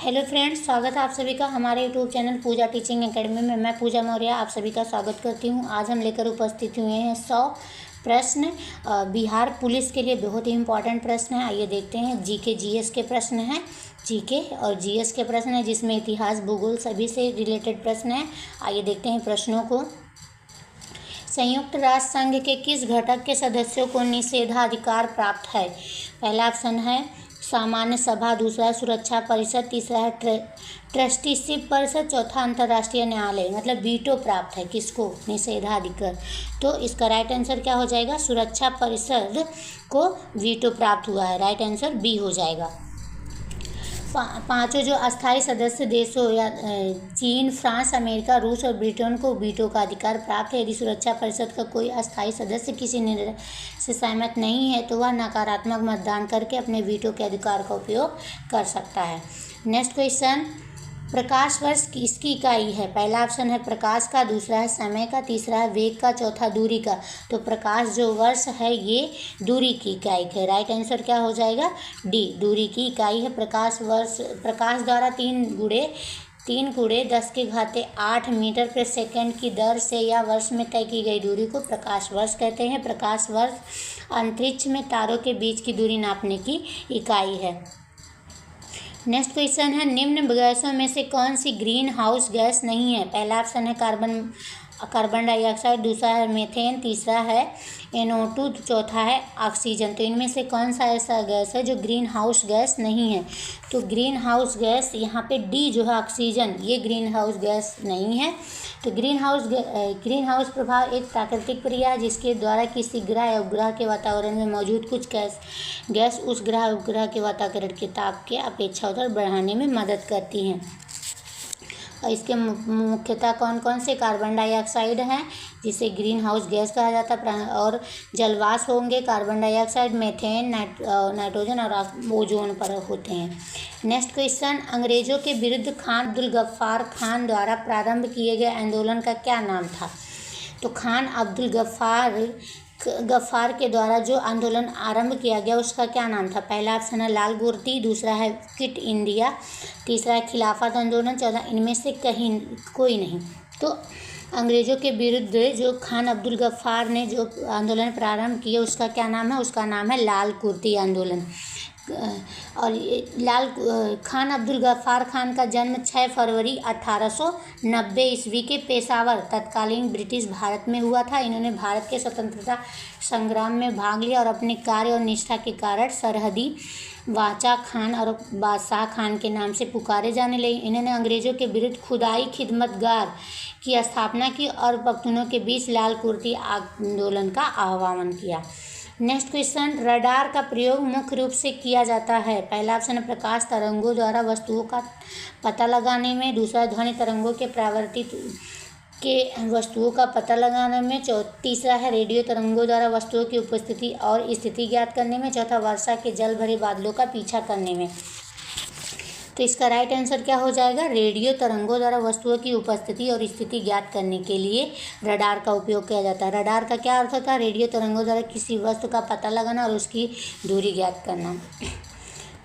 Hello friends, स्वागत है आप सभी का हमारे यूट्यूब चैनल पूजा टीचिंग एकेडमी में। मैं पूजा मौर्य आप सभी का स्वागत करती हूं। आज हम लेकर उपस्थित हुए हैं 100 प्रश्न बिहार पुलिस के लिए बहुत ही इम्पोर्टेंट प्रश्न है। आइए देखते हैं। जीके जीएस के प्रश्न हैं, जीके और जीएस के प्रश्न हैं, जिसमें इतिहास भूगोल सभी से रिलेटेड प्रश्न हैं। आइए देखते हैं प्रश्नों को। संयुक्त राष्ट्र संघ के किस घटक के सदस्यों को निषेधाधिकार प्राप्त है? पहला ऑप्शन है सामान्य सभा, दूसरा है सुरक्षा परिषद, तीसरा है ट्रस्टीशिप परिषद, चौथा अंतर्राष्ट्रीय न्यायालय। मतलब वीटो प्राप्त है किसको? निषेधाधिकार। तो इसका राइट आंसर क्या हो जाएगा? सुरक्षा परिषद को वीटो प्राप्त हुआ है। राइट आंसर बी हो जाएगा। पांचों जो अस्थायी सदस्य देशों या चीन, फ्रांस, अमेरिका, रूस और ब्रिटेन को वीटो का अधिकार प्राप्त है। यदि सुरक्षा परिषद का कोई अस्थायी सदस्य किसी निर्णय से सहमत नहीं है तो वह नकारात्मक मतदान करके अपने वीटो के अधिकार का उपयोग कर सकता है। नेक्स्ट क्वेश्चन, प्रकाश वर्ष किसकी इकाई है? पहला ऑप्शन है प्रकाश का, दूसरा है समय का, तीसरा है वेग का, चौथा दूरी का। तो प्रकाश जो वर्ष है ये दूरी की इकाई है। राइट आंसर क्या हो जाएगा? डी, दूरी की इकाई है प्रकाश वर्ष। प्रकाश द्वारा 3×10⁸ मीटर प्रति सेकंड की दर से या वर्ष में तय की गई दूरी को प्रकाश वर्ष कहते हैं। प्रकाश वर्ष अंतरिक्ष में तारों के बीच की दूरी नापने की इकाई है। नेक्स्ट क्वेश्चन है, निम्न गैसों में से कौन सी ग्रीन हाउस गैस नहीं है? पहला ऑप्शन है कार्बन डाइऑक्साइड, दूसरा है मीथेन, तीसरा है NO2, चौथा है ऑक्सीजन। तो इनमें से कौन सा ऐसा गैस है जो ग्रीन हाउस गैस नहीं है? तो ग्रीन हाउस गैस यहाँ पे डी जो है ऑक्सीजन, ये ग्रीन हाउस गैस नहीं है। तो ग्रीन हाउस प्रभाव एक प्राकृतिक क्रिया है जिसके द्वारा किसी ग्रह या उपग्रह के वातावरण में मौजूद कुछ गैस उस ग्रह उपग्रह के वातावरण के ताप के अपेक्षाकृत बढ़ाने में मदद करती हैं। और इसके मुख्यतः कौन कौन से? कार्बन डाइऑक्साइड हैं जिसे ग्रीन हाउस गैस कहा जाता है, और जलवाष्प होंगे, कार्बन डाइऑक्साइड, मीथेन, नाइट्रोजन और ओजोन पर होते हैं। नेक्स्ट क्वेश्चन, अंग्रेजों के विरुद्ध खान अब्दुल गफ्फार खान द्वारा प्रारंभ किए गए आंदोलन का क्या नाम था? तो खान अब्दुल गफ्फार के द्वारा जो आंदोलन आरंभ किया गया उसका क्या नाम था? पहला ऑप्शन है लाल गुर्ती, दूसरा है क्विट इंडिया, तीसरा है खिलाफत आंदोलन, चौथा इनमें से कोई नहीं। तो अंग्रेज़ों के विरुद्ध जो खान अब्दुल गफ्फार ने जो आंदोलन प्रारंभ किया उसका क्या नाम है? उसका नाम है लाल कुर्ती आंदोलन। और खान अब्दुल गफ्फार खान का जन्म 6 फरवरी 1890 ईस्वी के पेशावर तत्कालीन ब्रिटिश भारत में हुआ था। इन्होंने भारत के स्वतंत्रता संग्राम में भाग लिया और अपने कार्य और निष्ठा के कारण सरहदी वाचा खान और बादशाह खान के नाम से पुकारे जाने लगे। इन्होंने अंग्रेज़ों के विरुद्ध खुदाई खिदमतगार की स्थापना की और पख्तूनों के बीच लाल कुर्ती आंदोलन का आह्वान किया। नेक्स्ट क्वेश्चन, रडार का प्रयोग मुख्य रूप से किया जाता है। पहला ऑप्शन है प्रकाश तरंगों द्वारा वस्तुओं का पता लगाने में, दूसरा ध्वनि तरंगों के परावर्तित के वस्तुओं का पता लगाने में, तीसरा है रेडियो तरंगों द्वारा वस्तुओं की उपस्थिति और स्थिति ज्ञात करने में, चौथा वर्षा के जल भरे बादलों का पीछा करने में। तो इसका राइट आंसर क्या हो जाएगा? रेडियो तरंगों द्वारा वस्तुओं की उपस्थिति और स्थिति ज्ञात करने के लिए रडार का उपयोग किया जाता है। रडार का क्या अर्थ होता है? रेडियो तरंगों द्वारा किसी वस्तु का पता लगाना और उसकी दूरी ज्ञात करना।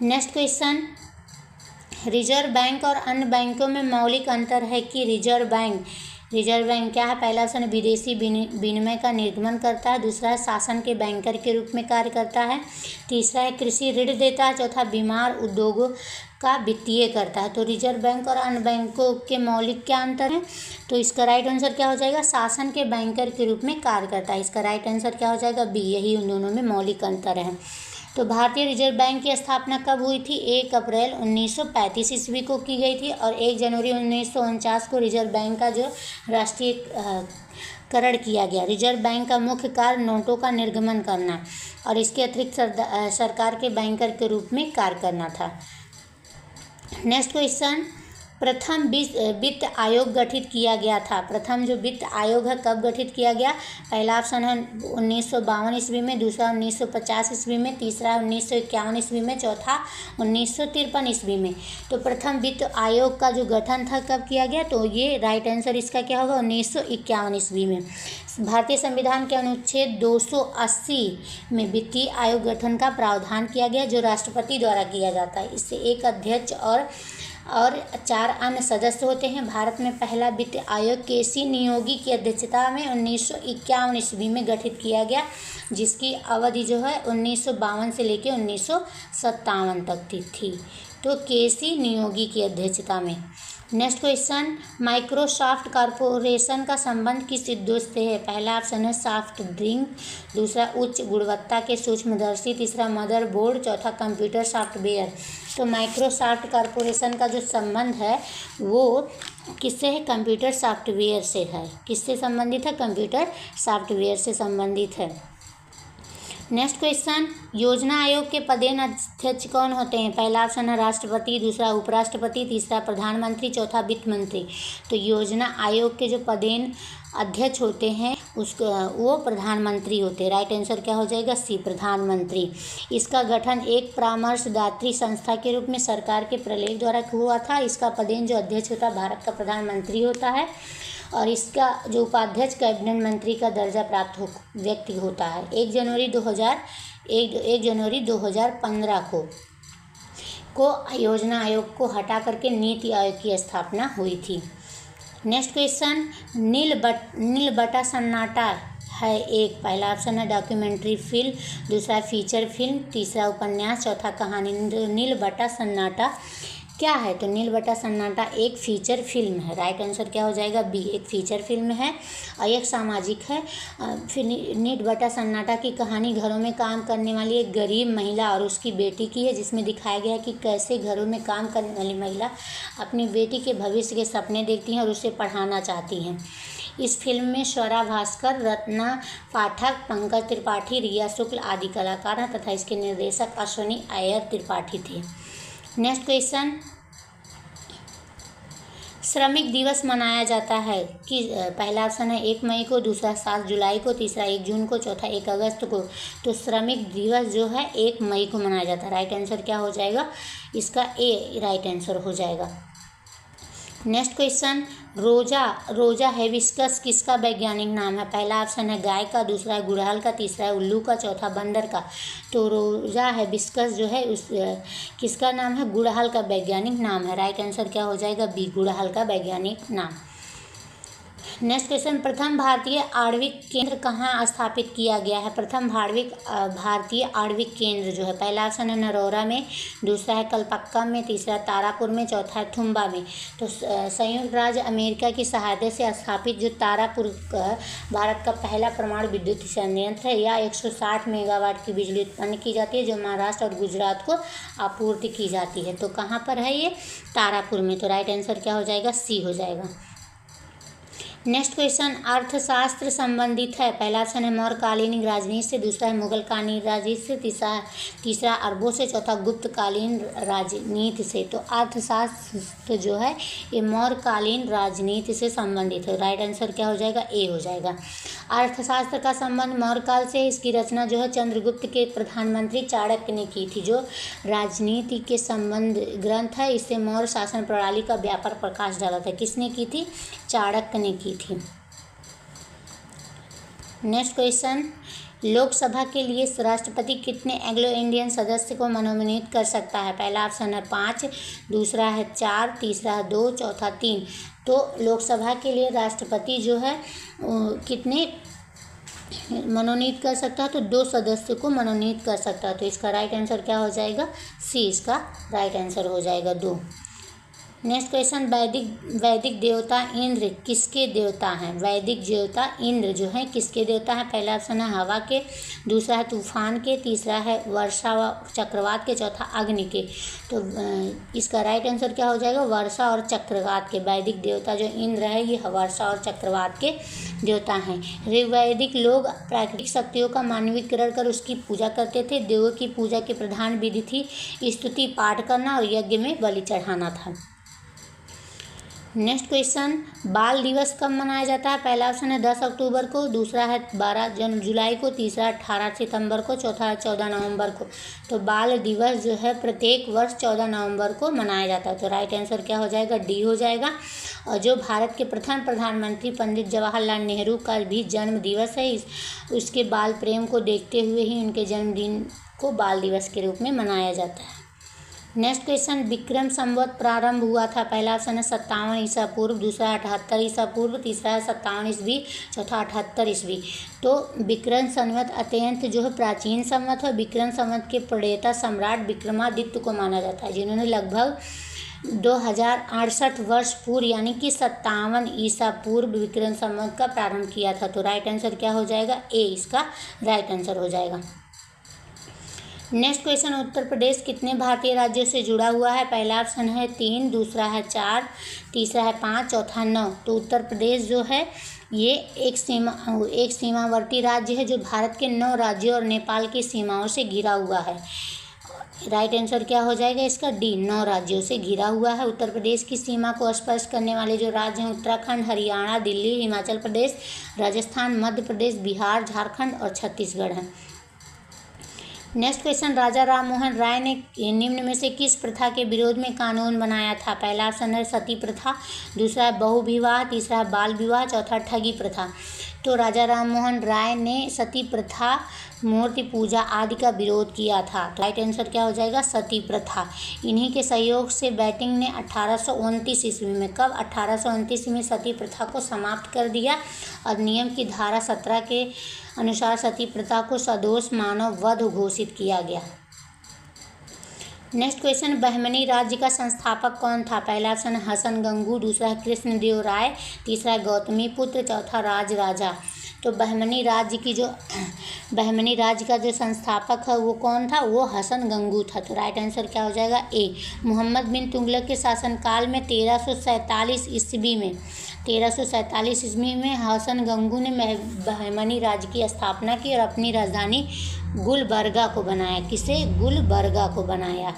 नेक्स्ट क्वेश्चन, रिजर्व बैंक और अन्य बैंकों में मौलिक अंतर है कि रिजर्व बैंक क्या है? पहला ऑप्शन विदेशी विनिमय का निर्गमन करता है, दूसरा है शासन के बैंकर के रूप में कार्य करता है, तीसरा है कृषि ऋण देता है, चौथा बीमार उद्योगों का वित्तीय करता है। तो रिजर्व बैंक और अन्य बैंकों के मौलिक क्या अंतर है? तो इसका राइट आंसर क्या हो जाएगा? शासन के बैंकर के रूप में कार्य करता है। इसका राइट आंसर क्या हो जाएगा? बी, यही उन दोनों में मौलिक अंतर है। तो भारतीय रिजर्व बैंक की स्थापना कब हुई थी? 1 अप्रैल 1935 ईस्वी को की गई थी और 1 जनवरी 1949 को रिजर्व बैंक का जो राष्ट्रीयकरण किया गया। रिजर्व बैंक का मुख्य कार्य नोटों का निर्गमन करना और इसके अतिरिक्त सरकार के बैंकर के रूप में कार्य करना था। नेक्स्ट क्वेश्चन, प्रथम वित्त आयोग गठित किया गया था। प्रथम जो वित्त आयोग है कब गठित किया गया? पहला ऑप्शन है 1952 ईस्वी में, दूसरा 1950 ईस्वी में, तीसरा 1951 ईस्वी में, चौथा 1953 ईस्वी में। तो प्रथम वित्त आयोग का जो गठन था कब किया गया? तो ये राइट आंसर इसका क्या होगा? 1951 ईस्वी में। भारतीय संविधान के अनुच्छेद 280 में वित्तीय आयोग गठन का प्रावधान किया गया जो राष्ट्रपति द्वारा किया जाता है। इससे एक अध्यक्ष और और 4 अन्य सदस्य होते हैं। भारत में पहला वित्त आयोग केसी नियोगी की अध्यक्षता में 1951 ईस्वी में गठित किया गया, जिसकी अवधि जो है 1952 से लेकर 1957 तक थी। तो केसी नियोगी की अध्यक्षता में। नेक्स्ट क्वेश्चन, माइक्रोसॉफ्ट कॉरपोरेशन का संबंध किस उद्देश्य से है? पहला ऑप्शन है सॉफ्ट ड्रिंक, दूसरा उच्च गुणवत्ता के सूक्ष्मदर्शी, तीसरा मदरबोर्ड, चौथा कंप्यूटर सॉफ्टवेयर। तो माइक्रोसॉफ्ट कॉरपोरेशन का जो संबंध है वो किससे है? कंप्यूटर सॉफ्टवेयर से है। किससे संबंधित है? कंप्यूटर सॉफ्टवेयर से संबंधित है। नेक्स्ट क्वेश्चन, योजना आयोग के पदेन अध्यक्ष कौन होते हैं? पहला ऑप्शन है राष्ट्रपति, दूसरा उपराष्ट्रपति, तीसरा प्रधानमंत्री, चौथा वित्त मंत्री। तो योजना आयोग के जो पदेन अध्यक्ष होते हैं वो प्रधानमंत्री होते हैं। राइट आंसर क्या हो जाएगा? सी, प्रधानमंत्री। इसका गठन एक परामर्शदात्री संस्था के रूप में सरकार के प्रलेख द्वारा हुआ था। इसका पदेन जो अध्यक्ष होता है भारत का प्रधानमंत्री होता है, और इसका जो उपाध्यक्ष कैबिनेट मंत्री का दर्जा प्राप्त व्यक्ति होता है। 1 जनवरी 2015 को योजना आयोग को हटा करके नीति आयोग की स्थापना हुई थी। नेक्स्ट क्वेश्चन, नील बटा सन्नाटा है एक, पहला ऑप्शन है डॉक्यूमेंट्री फिल्म, दूसरा फीचर फिल्म, तीसरा उपन्यास, चौथा कहानी। नील बटा सन्नाटा क्या है? तो नील बटा सन्नाटा एक फीचर फिल्म है। राइट आंसर क्या हो जाएगा? बी, एक फीचर फिल्म है और एक सामाजिक है। फिर नील बटा सन्नाटा की कहानी घरों में काम करने वाली एक गरीब महिला और उसकी बेटी की है, जिसमें दिखाया गया है कि कैसे घरों में काम करने वाली महिला अपनी बेटी के भविष्य के सपने देखती हैं और उसे पढ़ाना चाहती हैं। इस फिल्म में स्वरा भास्कर, रत्ना पाठक, पंकज त्रिपाठी, रिया शुक्ल आदि कलाकार हैं तथा इसके निर्देशक अश्विनी अय्यर त्रिपाठी थे। नेक्स्ट क्वेश्चन, श्रमिक दिवस मनाया जाता है कि पहला ऑप्शन है 1 मई को, दूसरा 7 जुलाई को, तीसरा 1 जून को, चौथा 1 अगस्त को। तो श्रमिक दिवस जो है 1 मई को मनाया जाता है। राइट आंसर क्या हो जाएगा? इसका ए राइट आंसर हो जाएगा। नेक्स्ट क्वेश्चन, रोजा हिबिस्कस किसका वैज्ञानिक नाम है? पहला ऑप्शन है गाय का, दूसरा है गुड़हल का, तीसरा है उल्लू का, चौथा बंदर का। तो रोजा हिबिस्कस जो है उस किसका नाम है? गुड़हल का वैज्ञानिक नाम है। राइट आंसर क्या हो जाएगा? बी, गुड़हल का वैज्ञानिक नाम। नेक्स्ट क्वेश्चन, प्रथम भारतीय आणविक केंद्र कहाँ स्थापित किया गया है? प्रथम भारतीय आणविक केंद्र जो है, पहला ऑप्शन है नरोरा में, दूसरा है कलपक्का में, तीसरा तारापुर में, चौथा है थुम्बा में। तो संयुक्त राज्य अमेरिका की सहायता से स्थापित जो तारापुर भारत का पहला परमाणु विद्युत संयंत्र है, यह 160 मेगावाट की बिजली उत्पन्न की जाती है, जो महाराष्ट्र और गुजरात को आपूर्ति की जाती है। तो कहाँ पर है ये? तारापुर में। तो राइट आंसर क्या हो जाएगा? सी हो जाएगा। नेक्स्ट क्वेश्चन, अर्थशास्त्र संबंधित है। पहला ऑप्शन है मौर्यकालीन राजनीति से, दूसरा है मुगलकालीन राजनीति से, तीसरा अरबों से, चौथा गुप्तकालीन राजनीति से। तो अर्थशास्त्र जो है ये मौर्यकालीन राजनीति से संबंधित है। राइट आंसर क्या हो जाएगा? ए हो जाएगा। अर्थशास्त्र का संबंध मौर्यकाल से, इसकी रचना जो है चंद्रगुप्त के प्रधानमंत्री चाणक्य ने की थी। जो राजनीति के संबंध ग्रंथ है, इससे मौर्य शासन प्रणाली का व्यापक प्रकाश डाला था। किसने की थी? चाणक्य ने की थी। नेक्स्ट क्वेश्चन, लोकसभा के लिए राष्ट्रपति कितने एंग्लो इंडियन सदस्य को मनोनीत कर सकता है? पहला ऑप्शन है 5, दूसरा है 4, तीसरा है 2, चौथा 3। तो लोकसभा के लिए राष्ट्रपति जो है कितने मनोनीत कर सकता है? तो 2 सदस्य को मनोनीत कर सकता है। तो इसका राइट आंसर क्या हो जाएगा? सी, इसका राइट आंसर हो जाएगा 2। नेक्स्ट क्वेश्चन, वैदिक देवता इंद्र किसके देवता हैं? वैदिक देवता इंद्र जो है किसके देवता हैं? पहला ऑप्शन है हवा के, दूसरा है तूफान के, तीसरा है वर्षा व चक्रवात के, चौथा अग्नि के। तो इसका राइट आंसर क्या हो जाएगा? वर्षा और चक्रवात के। वैदिक देवता जो इंद्र है ये वर्षा और चक्रवात के देवता हैं। ऋग्वैदिक लोग प्राकृतिक शक्तियों का मानवीकरण कर उसकी पूजा करते थे। देवों की पूजा की प्रधान विधि थी स्तुति पाठ करना और यज्ञ में बलि चढ़ाना था। नेक्स्ट क्वेश्चन, बाल दिवस कब मनाया जाता है? पहला ऑप्शन है 10 अक्टूबर को, दूसरा है 12 जुलाई को, तीसरा 18 सितंबर को, चौथा है 14 नवंबर को। तो बाल दिवस जो है प्रत्येक वर्ष 14 नवंबर को मनाया जाता है। तो राइट आंसर क्या हो जाएगा? डी हो जाएगा। और जो भारत के प्रथम प्रधानमंत्री पंडित जवाहरलाल नेहरू का भी जन्म दिवस है, उसके बाल प्रेम को देखते हुए ही उनके जन्मदिन को बाल दिवस के रूप में मनाया जाता है। नेक्स्ट क्वेश्चन, विक्रम संवत प्रारंभ हुआ था। पहला ऑप्शन है 57 ईसा पूर्व, दूसरा 78 ईसा पूर्व, तीसरा है 57 ईस्वी, चौथा 78 ईस्वी। तो विक्रम संवत अत्यंत जो है प्राचीन संवत है। विक्रम संवत के प्रणेता सम्राट विक्रमादित्य को माना जाता है, जिन्होंने लगभग 2068 वर्ष पूर्व यानी कि 57 ईसा पूर्व विक्रम संवत का प्रारंभ किया था। तो राइट आंसर क्या हो जाएगा? ए इसका राइट आंसर हो जाएगा। नेक्स्ट क्वेश्चन, उत्तर प्रदेश कितने भारतीय राज्यों से जुड़ा हुआ है? पहला ऑप्शन है 3, दूसरा है 4, तीसरा है 5, चौथा 9। तो उत्तर प्रदेश जो है ये एक सीमावर्ती राज्य है जो भारत के 9 राज्यों और नेपाल की सीमाओं से घिरा हुआ है। राइट आंसर क्या हो जाएगा इसका? डी, 9 राज्यों से घिरा हुआ है। उत्तर प्रदेश की सीमा को स्पर्श करने वाले जो राज्य हैं उत्तराखंड, हरियाणा, दिल्ली, हिमाचल प्रदेश, राजस्थान, मध्य प्रदेश, बिहार, झारखंड और छत्तीसगढ़ हैं। नेक्स्ट क्वेश्चन, राजा राम मोहन राय ने निम्न में से किस प्रथा के विरोध में कानून बनाया था? पहला ऑप्शन है सती प्रथा, दूसरा है बहु विवाह, तीसरा है बाल विवाह, चौथा ठगी प्रथा। तो राजा राम मोहन राय ने सती प्रथा, मूर्ति पूजा आदि का विरोध किया था। राइट आंसर क्या हो जाएगा? सती प्रथा। इन्हीं के सहयोग से बेटिंग ने 1829 ईस्वी में, कब? 1829 में सती प्रथा को समाप्त कर दिया और नियम की धारा 17 के अनुसार सती प्रथा को सदोष मानव वध घोषित किया गया। नेक्स्ट क्वेश्चन, बहमनी राज्य का संस्थापक कौन था? पहला ऑप्शन है हसन गंगू, दूसरा है कृष्णदेव राय, तीसरा है गौतमी पुत्र, चौथा राज राजा। तो बहमनी राज्य का जो संस्थापक है वो कौन था? वो हसन गंगू था। तो राइट आंसर क्या हो जाएगा? ए। मोहम्मद बिन तुगलक के शासनकाल में 1347 ईस्वी में हसन गंगू ने बहमनी राज्य की स्थापना की और अपनी राजधानी गुलबर्गा को बनाया। किसे? गुलबर्गा को बनाया।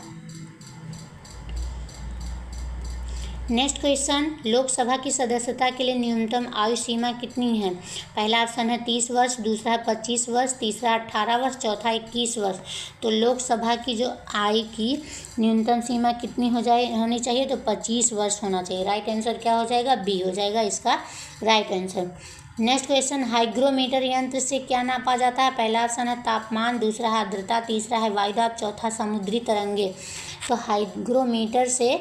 नेक्स्ट क्वेश्चन, लोकसभा की सदस्यता के लिए न्यूनतम आयु सीमा कितनी है? पहला ऑप्शन है 30 वर्ष, दूसरा है 25 वर्ष, तीसरा 18 वर्ष, चौथा 21 वर्ष। तो लोकसभा की जो आयु की न्यूनतम सीमा कितनी होनी चाहिए? तो 25 वर्ष होना चाहिए। राइट आंसर क्या हो जाएगा? बी हो जाएगा इसका right answer. Next question, hygrometer यंत्र से क्या नापा जाता है? पहला ऑप्शन है तापमान, दूसरा है आर्द्रता, तीसरा है वायुदाब, चौथा समुद्री तरंगे। तो हाइग्रोमीटर से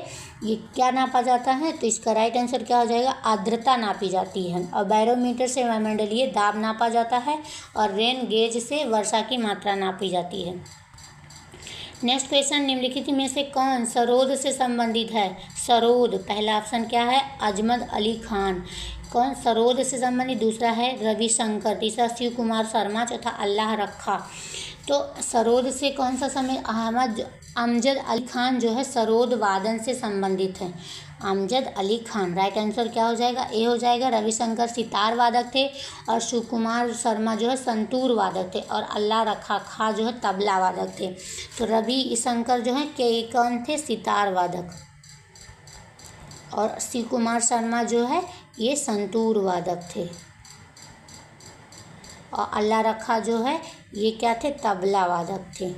ये क्या नापा जाता है? तो इसका राइट आंसर क्या हो जाएगा? आर्द्रता नापी जाती है। और बैरोमीटर से वायुमंडलीय दाब नापा जाता है और रेन गेज से वर्षा की मात्रा नापी जाती है। नेक्स्ट क्वेश्चन, निम्नलिखित में से कौन सरोद से संबंधित है? सरोद, पहला ऑप्शन क्या है? अजमत अली खान। कौन सरोद से संबंधित? दूसरा है रविशंकर, तीसरा शिव कुमार शर्मा, चौथा अल्लाह रखा। तो सरोद से कौन सा समय? अमजद अली खान जो है सरोद वादन से संबंधित है। अमजद अली खान। राइट आंसर क्या हो जाएगा? ए हो जाएगा। रविशंकर सितार वादक थे और शिव कुमार शर्मा जो है संतूर वादक थे और अल्लाह रखा खां जो है तबला वादक थे। तो रविशंकर जो है कौन थे? सितार वादक। और शिव कुमार शर्मा जो है ये संतूर वादक थे और अल्लाह रखा जो है ये क्या थे? तबला वादक थे।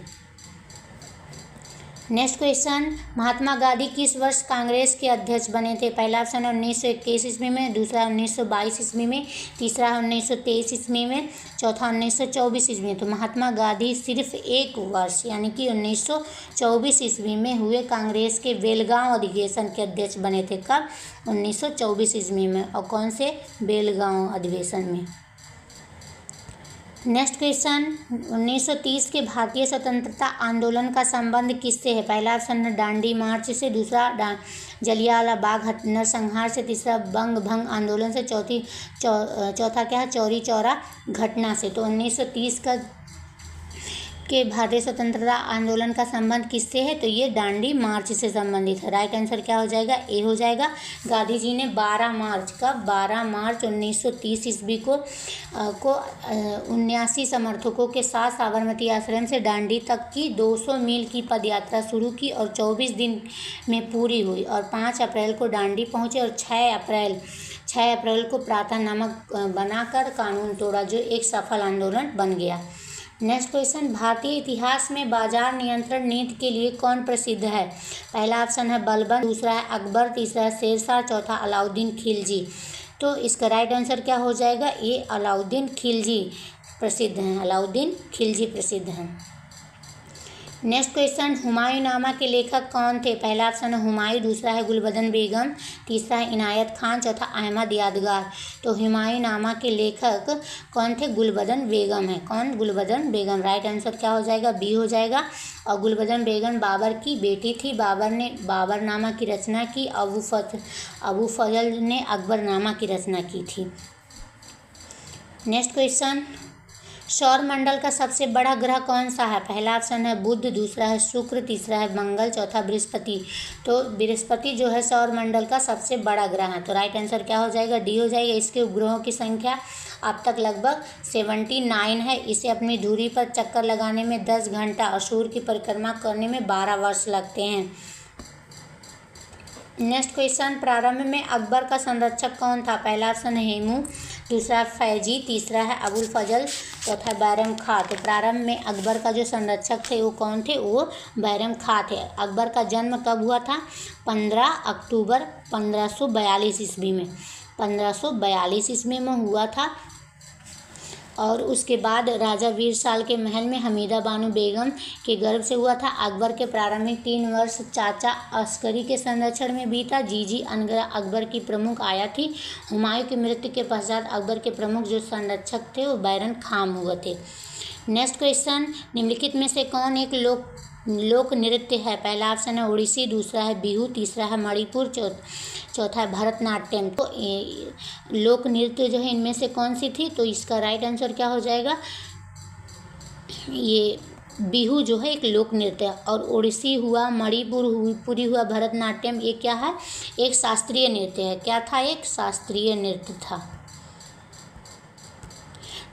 नेक्स्ट क्वेश्चन, महात्मा गांधी किस वर्ष कांग्रेस के अध्यक्ष बने थे? पहला ऑप्शन है 1921 ईस्वी में, दूसरा 1922 ईस्वी में, तीसरा 1923 ईस्वी में, चौथा 1924 ईस्वी में। तो महात्मा गांधी सिर्फ एक वर्ष यानी कि 1924 ईस्वी में हुए कांग्रेस के बेलगांव अधिवेशन के अध्यक्ष बने थे। कब? 1924 ईस्वी में। और कौन से? बेलगांव अधिवेशन में। नेक्स्ट क्वेश्चन, 1930 के भारतीय स्वतंत्रता आंदोलन का संबंध किससे है? पहला ऑप्शन है दांडी मार्च से, दूसरा जलियांवाला बाग नरसंहार से, तीसरा बंग भंग आंदोलन से, चौथा क्या है? चौरी चौरा घटना से। तो 1930 के भारतीय स्वतंत्रता आंदोलन का संबंध किससे है? तो ये दांडी मार्च से संबंधित है। राइट आंसर क्या हो जाएगा? ए हो जाएगा। गांधी जी ने 12 मार्च 1930 ईस्वी को 79 समर्थकों के साथ साबरमती आश्रम से दांडी तक की 200 मील की पदयात्रा शुरू की और 24 दिन में पूरी हुई और 5 अप्रैल को दांडी पहुंचे और 6 अप्रैल को प्रातः नमक बनाकर कानून तोड़ा, जो एक सफल आंदोलन बन गया। नेक्स्ट क्वेश्चन, भारतीय इतिहास में बाजार नियंत्रण नीति के लिए कौन प्रसिद्ध है? पहला ऑप्शन है बलबन, दूसरा है अकबर, तीसरा है शेरशाह, चौथा अलाउद्दीन खिलजी। तो इसका राइट आंसर क्या हो जाएगा? ये अलाउद्दीन खिलजी प्रसिद्ध हैं। अलाउद्दीन खिलजी प्रसिद्ध हैं। नेक्स्ट क्वेश्चन, हुमायूं नामा के लेखक कौन थे? पहला ऑप्शन है हुमायूं, दूसरा है गुलबदन बेगम, तीसरा है इनायत खान, चौथा अहमद यादगार। तो हुमायूं नामा के लेखक कौन थे? गुलबदन बेगम है। कौन? गुलबदन बेगम। राइट आंसर क्या हो जाएगा? बी हो जाएगा। और गुलबदन बेगम बाबर की बेटी थी। बाबर ने बाबरनामा की रचना की। अबू फजल ने अकबरनामा की रचना की थी। नेक्स्ट क्वेश्चन, सौर मंडल का सबसे बड़ा ग्रह कौन सा है? पहला ऑप्शन है बुध, दूसरा है शुक्र, तीसरा है मंगल, चौथा बृहस्पति। तो बृहस्पति जो है सौर मंडल का सबसे बड़ा ग्रह है। तो राइट आंसर क्या हो जाएगा? डी हो जाएगा। इसके उपग्रहों की संख्या अब तक लगभग 79 है। इसे अपनी धुरी पर चक्कर लगाने में 10 घंटा और सूर्य की परिक्रमा करने में 12 वर्ष लगते हैं। नेक्स्ट क्वेश्चन, प्रारंभ में अकबर का संरक्षक कौन था? पहला ऑप्शन है हेमू, दूसरा फैजी, तीसरा है अबुल फजल, चौथा बैरम खां। तो प्रारंभ में अकबर का जो संरक्षक थे वो कौन थे? वो बैरम खां थे। अकबर का जन्म कब हुआ था? 15 अक्टूबर 1542 ईस्वी में। 1542 ईस्वी में हुआ था। और उसके बाद राजा वीर साल के महल में हमीदा बानो बेगम के गर्भ से हुआ था। अकबर के प्रारंभिक 3 वर्ष चाचा अस्करी के संरक्षण में बीता। जीजी अनगरा अकबर की प्रमुख आया थी। हुमायूं की मृत्यु के पश्चात अकबर के प्रमुख जो संरक्षक थे वो बैरम खां हुए थे। नेक्स्ट क्वेश्चन, निम्नलिखित में से कौन एक लोक नृत्य है? पहला ऑप्शन है ओडिसी, दूसरा है बिहू, तीसरा है मणिपुर, चौथा है भरतनाट्यम। तो लोक नृत्य जो है इनमें से कौन सी थी? तो इसका राइट आंसर क्या हो जाएगा? ये बिहू जो है एक लोक नृत्य है। और ओडिसी हुआ, मणिपुरी हुआ, भरतनाट्यम ये क्या है? एक शास्त्रीय नृत्य है। क्या था? एक शास्त्रीय नृत्य था।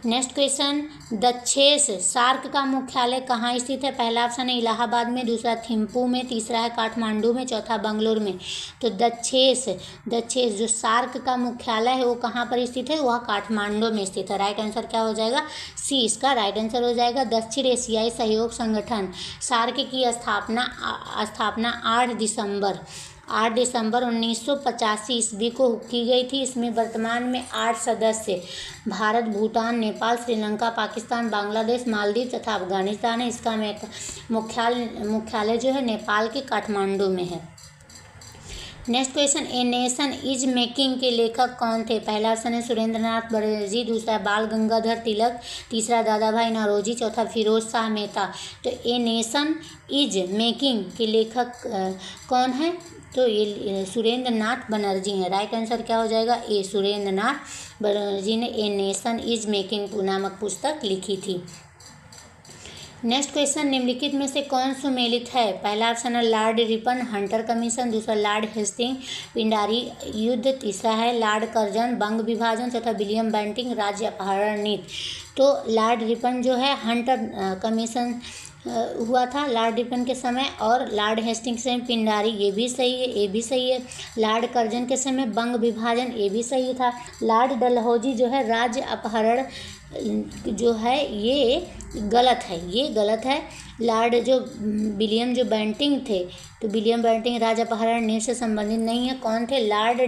नेक्स्ट क्वेश्चन, दक्षेस सार्क का मुख्यालय कहाँ स्थित है? पहला ऑप्शन है इलाहाबाद में, दूसरा थिम्पू में, तीसरा है काठमांडू में, चौथा बंगलोर में। तो दक्षेस जो सार्क का मुख्यालय है वो कहाँ पर स्थित है? वह काठमांडू में स्थित है। राइट आंसर क्या हो जाएगा? सी इसका राइट आंसर हो जाएगा। दक्षिण एशियाई सहयोग संगठन सार्क की स्थापना 8 दिसंबर 1985 ईस्वी को की गई थी। इसमें वर्तमान में 8 सदस्य भारत, भूटान, नेपाल, श्रीलंका, पाकिस्तान, बांग्लादेश, मालदीव तथा अफगानिस्तान है। इसका मुख्यालय जो है नेपाल के काठमांडू में है। Next question, a nation is making के लेखक कौन थे? पहला ऑप्शन है सुरेंद्रनाथ बनर्जी, दूसरा बाल गंगाधर तिलक, तीसरा दादा भाई नौरोजी, चौथा फिरोज शाह मेहता। तो ए नेशन इज मेकिंग के लेखक कौन है? तो ये सुरेंद्रनाथ बनर्जी हैं। राइट आंसर क्या हो जाएगा? ए सुरेंद्रनाथ बनर्जी ने ए नेशन इज मेकिंग नामक पुस्तक लिखी थी। नेक्स्ट क्वेश्चन, निम्नलिखित में से कौन सुमेलित है? पहला ऑप्शन है लॉर्ड रिपन हंटर कमीशन, दूसरा लॉर्ड हेस्टिंग पिंडारी युद्ध, तीसरा है लॉर्ड कर्जन बंग विभाजन, चौथा विलियम बेंटिंग राज्य अपहरण नीति। तो लॉर्ड रिपन जो है हंटर कमीशन हुआ था लॉर्ड रिपन के समय, और लॉर्ड हेस्टिंग के समय पिंडारी, ये भी सही है, ये भी सही है। लॉर्ड कर्जन के समय बंग विभाजन, ये भी सही था। लॉर्ड डलहौजी जो है राज्य अपहरण जो है ये गलत है, ये गलत है। लॉर्ड जो विलियम जो बेंटिंग थे, तो विलियम बेंटिंग राज्य अपहरण नीति से संबंधित नहीं है। कौन थे? लॉर्ड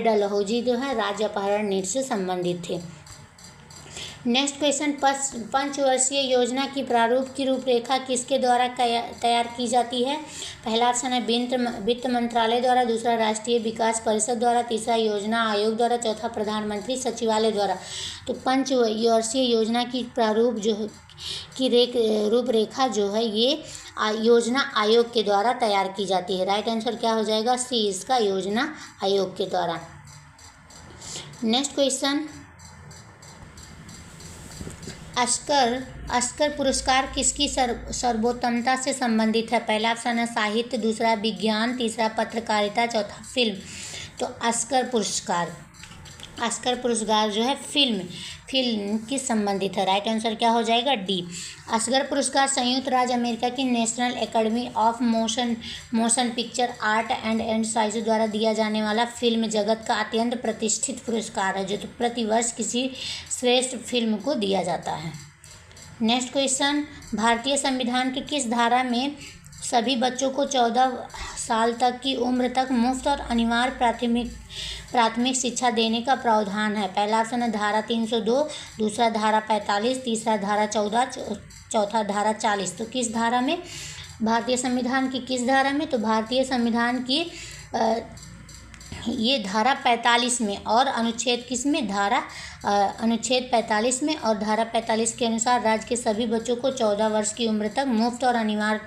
डलहौजी जो है राज्य अपहरण नीति से संबंधित थे। नेक्स्ट क्वेश्चन, पंचवर्षीय योजना की प्रारूप की रूपरेखा किसके द्वारा तैयार की जाती है? पहला ऑप्शन है वित्त मंत्रालय द्वारा, दूसरा राष्ट्रीय विकास परिषद द्वारा, तीसरा योजना आयोग द्वारा, चौथा प्रधानमंत्री सचिवालय द्वारा। तो पंचवर्षीय योजना की प्रारूप जो की रूपरेखा जो है ये योजना आयोग के द्वारा तैयार की जाती है। राइट आंसर क्या हो जाएगा? सी इसका योजना आयोग के द्वारा। नेक्स्ट क्वेश्चन, ऑस्कर पुरस्कार किसकी सर्वोत्तमता से संबंधित है? पहला ऑप्शन है साहित्य, दूसरा विज्ञान, तीसरा पत्रकारिता, चौथा फिल्म। तो ऑस्कर पुरस्कार जो है फिल्म की संबंधित है। राइट आंसर क्या हो जाएगा? डी। ऑस्कर पुरस्कार संयुक्त राज्य अमेरिका की national academy of motion picture art and science द्वारा दिया जाने वाला फिल्म जगत का अत्यंत प्रतिष्ठित पुरस्कार है, जो तो प्रतिवर्ष किसी श्रेष्ठ फिल्म को दिया जाता है। नेक्स्ट क्वेश्चन, भारतीय संविधान की किस धारा में सभी बच्चों को 14 साल तक की उम्र तक मुफ्त और अनिवार्य प्राथमिक शिक्षा देने का प्रावधान है। पहला ऑप्शन है धारा 302, दूसरा धारा 45, तीसरा धारा 14, चौथा धारा 40। तो किस धारा में, भारतीय संविधान की किस धारा में? तो भारतीय संविधान की ये धारा 45 में और अनुच्छेद किस में? अनुच्छेद 45 में। और धारा 45 के अनुसार राज्य के सभी बच्चों को 14 वर्ष की उम्र तक मुफ्त और अनिवार्य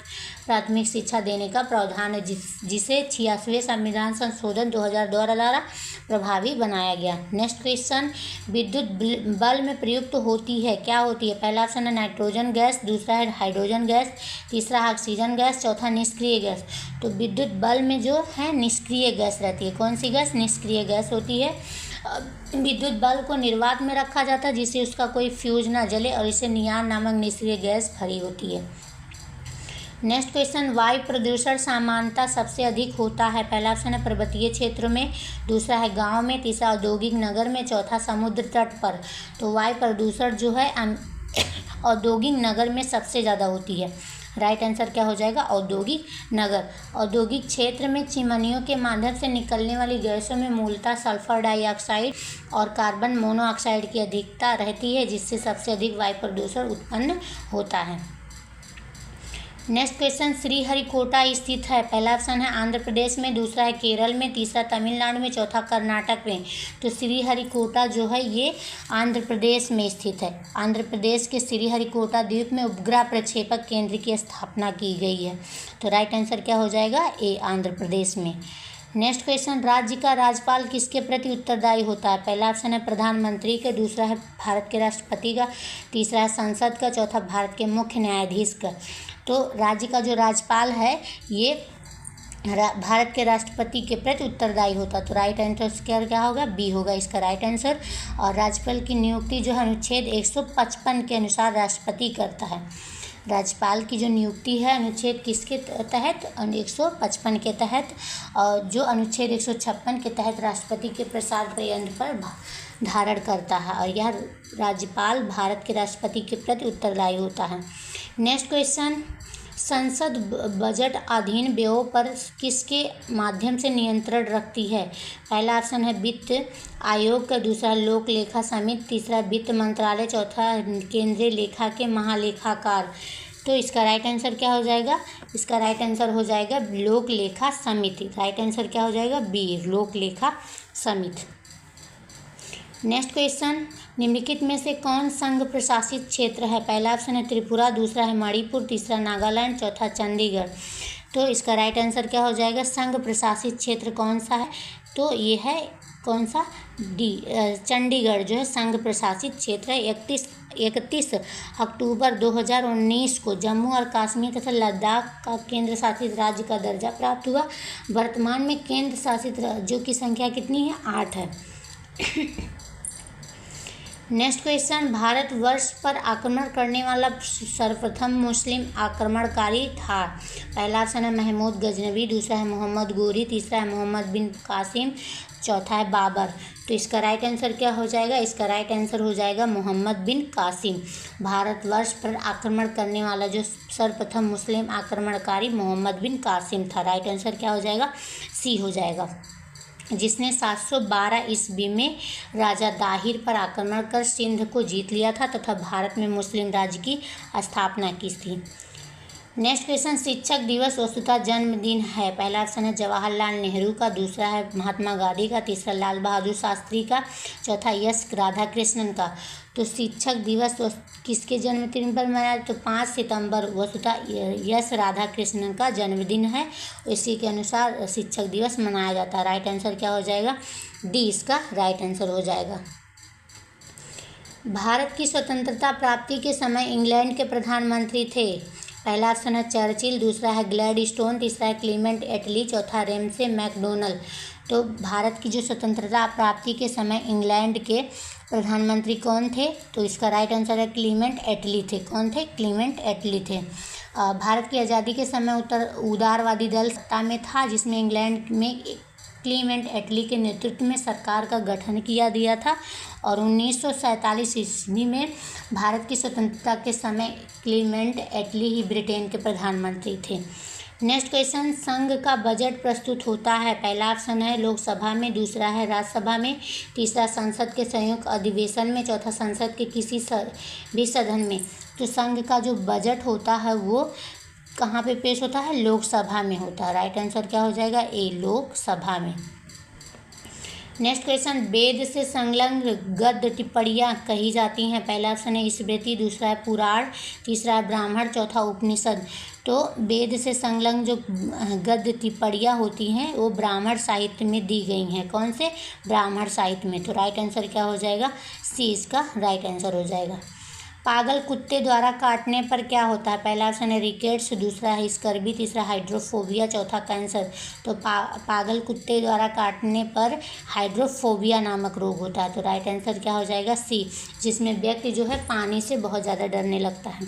प्राथमिक शिक्षा देने का प्रावधान है, जिसे 86वें संविधान संशोधन 2000 द्वारा प्रभावी बनाया गया। नेक्स्ट क्वेश्चन, विद्युत बल्ब में प्रयुक्त होती है, क्या होती है? पहला ऑप्शन है नाइट्रोजन गैस, दूसरा है हाइड्रोजन गैस, तीसरा ऑक्सीजन गैस, चौथा निष्क्रिय गैस। तो विद्युत बल्ब में जो है निष्क्रिय गैस रहती है। कौन सी गैस? निष्क्रिय गैस होती है। विद्युत बल्ब को निर्वात में रखा जाता है जिससे उसका कोई फ्यूज ना जले और इसे नियान नामक निष्क्रिय गैस भरी होती है। नेक्स्ट क्वेश्चन, वायु प्रदूषण सामान्यतः सबसे अधिक होता है। पहला ऑप्शन है पर्वतीय क्षेत्रों में, दूसरा है गांव में, तीसरा औद्योगिक नगर में, चौथा समुद्र तट पर। तो वायु प्रदूषण जो है औद्योगिक नगर में सबसे ज़्यादा होती है। राइट आंसर क्या हो जाएगा? औद्योगिक नगर। औद्योगिक क्षेत्र में चिमनियों के माध्यम से निकलने वाली गैसों में मूलतः सल्फर डाइऑक्साइड और कार्बन मोनोऑक्साइड की अधिकता रहती है, जिससे सबसे अधिक वायु प्रदूषण उत्पन्न होता है। नेक्स्ट क्वेश्चन, श्रीहरिकोटा स्थित है। पहला ऑप्शन है आंध्र प्रदेश में, दूसरा है केरल में, तीसरा तमिलनाडु में, चौथा कर्नाटक में। तो श्रीहरिकोटा जो है ये आंध्र प्रदेश में स्थित है। आंध्र प्रदेश के श्रीहरिकोटा द्वीप में उपग्रह प्रक्षेपक केंद्र की स्थापना की गई है। तो राइट आंसर क्या हो जाएगा? ए, आंध्र प्रदेश में। नेक्स्ट क्वेश्चन, राज्य का राज्यपाल किसके प्रति उत्तरदायी होता है? पहला ऑप्शन है प्रधानमंत्री का, दूसरा है भारत के राष्ट्रपति का, तीसरा है संसद का, चौथा भारत के मुख्य न्यायाधीश का। तो राज्य का जो राज्यपाल है ये भारत के राष्ट्रपति के प्रति उत्तरदायी होता है। तो राइट आंसर क्या होगा? बी होगा इसका राइट आंसर। और राज्यपाल की नियुक्ति जो है अनुच्छेद 155 के अनुसार राष्ट्रपति करता है। राज्यपाल की जो नियुक्ति है अनुच्छेद किसके तहत? 155 के तहत। और जो अनुच्छेद 156 के तहत राष्ट्रपति के प्रसाद यंत्र पर धारण करता है, और यह राज्यपाल भारत के राष्ट्रपति के प्रति उत्तरदायी होता है। नेक्स्ट क्वेश्चन, संसद बजट अधीन व्ययों पर किसके माध्यम से नियंत्रण रखती है? पहला ऑप्शन है वित्त आयोग का, दूसरा लोक लेखा समिति, तीसरा वित्त मंत्रालय, चौथा केंद्रीय लेखा के महालेखाकार। तो इसका राइट आंसर क्या हो जाएगा? इसका राइट आंसर हो जाएगा लोक लेखा समिति। राइट आंसर क्या हो जाएगा? बी, लोक लेखा समिति। नेक्स्ट क्वेश्चन, निम्नलिखित में से कौन संघ प्रशासित क्षेत्र है? पहला ऑप्शन है त्रिपुरा, दूसरा है मणिपुर, तीसरा नागालैंड, चौथा चंडीगढ़। तो इसका राइट आंसर क्या हो जाएगा? संघ प्रशासित क्षेत्र कौन सा है? तो ये है कौन सा? डी, चंडीगढ़ जो है संघ प्रशासित क्षेत्र है। 31 अक्टूबर 2019 को जम्मू और कश्मीर तथा लद्दाख का केंद्र शासित राज्य का दर्जा प्राप्त हुआ। वर्तमान में केंद्र शासित राज्यों की संख्या कितनी है? 8 है। नेक्स्ट क्वेश्चन, भारतवर्ष पर आक्रमण करने वाला सर्वप्रथम मुस्लिम आक्रमणकारी था। पहला ऑप्शन है महमूद गजनवी, दूसरा है मोहम्मद गोरी, तीसरा है मोहम्मद बिन कासिम, चौथा है बाबर। तो इसका राइट आंसर क्या हो जाएगा? इसका राइट आंसर हो जाएगा मोहम्मद बिन कासिम। भारतवर्ष पर आक्रमण करने वाला जो सर्वप्रथम मुस्लिम आक्रमणकारी मोहम्मद बिन कासिम था। राइट आंसर क्या हो जाएगा? सी हो जाएगा, जिसने 712 ईस्वी में राजा दाहिर पर आक्रमण कर सिंध को जीत लिया था तथा भारत में मुस्लिम राज्य की स्थापना की थी। नेक्स्ट क्वेश्चन, शिक्षक दिवस वस्तुतः जन्मदिन है। पहला ऑप्शन है जवाहरलाल नेहरू का, दूसरा है महात्मा गांधी का, तीसरा लाल बहादुर शास्त्री का, चौथा यस राधा कृष्णन का। तो शिक्षक दिवस किसके जन्मदिन पर मनाया? तो 5 सितंबर वस्तुतः यस राधा कृष्णन का जन्मदिन है। इसी के अनुसार शिक्षक दिवस मनाया जाता है। राइट आंसर क्या हो जाएगा? डी, इसका राइट आंसर हो जाएगा। भारत की स्वतंत्रता प्राप्ति के समय इंग्लैंड के प्रधानमंत्री थे। पहला ऑप्शन है चर्चिल, दूसरा है ग्लैडस्टोन, तीसरा है क्लीमेंट एटली, चौथा रेमसे मैकडोनल्ड। तो भारत की जो स्वतंत्रता प्राप्ति के समय इंग्लैंड के प्रधानमंत्री कौन थे? तो इसका राइट आंसर है क्लीमेंट एटली थे। कौन थे? क्लीमेंट एटली थे। भारत की आज़ादी के समय उदारवादी दल सत्ता में था, जिसमें इंग्लैंड में क्लीमेंट एटली के नेतृत्व में सरकार का गठन किया गया था। और 1947 ईस्वी में भारत की स्वतंत्रता के समय क्लीमेंट एटली ही ब्रिटेन के प्रधानमंत्री थे। नेक्स्ट क्वेश्चन, संघ का बजट प्रस्तुत होता है। पहला ऑप्शन है लोकसभा में, दूसरा है राज्यसभा में, तीसरा संसद के संयुक्त अधिवेशन में, चौथा संसद के किसी भी सदन में। तो संघ का जो बजट होता है वो कहाँ पे पेश होता है? लोकसभा में होता है। राइट आंसर क्या हो जाएगा? ए, लोकसभा में। नेक्स्ट क्वेश्चन, वेद से संलग्न गद्य टिप्पणियाँ कही जाती हैं। पहला ऑप्शन है स्मृति, दूसरा है पुराण, तीसरा है ब्राह्मण, चौथा उपनिषद। तो वेद से संलग्न जो गद्य टिप्पणियाँ होती हैं वो ब्राह्मण साहित्य में दी गई हैं। कौन से? ब्राह्मण साहित्य में। तो राइट आंसर क्या हो जाएगा? सी इसका राइट आंसर हो जाएगा। पागल कुत्ते द्वारा काटने पर क्या होता है? पहला ऑप्शन है रिकेट्स, दूसरा है स्कर्वी, तीसरा हाइड्रोफोबिया, चौथा कैंसर। तो पागल कुत्ते द्वारा काटने पर हाइड्रोफोबिया नामक रोग होता है। तो राइट आंसर क्या हो जाएगा? सी, जिसमें व्यक्ति जो है पानी से बहुत ज़्यादा डरने लगता है।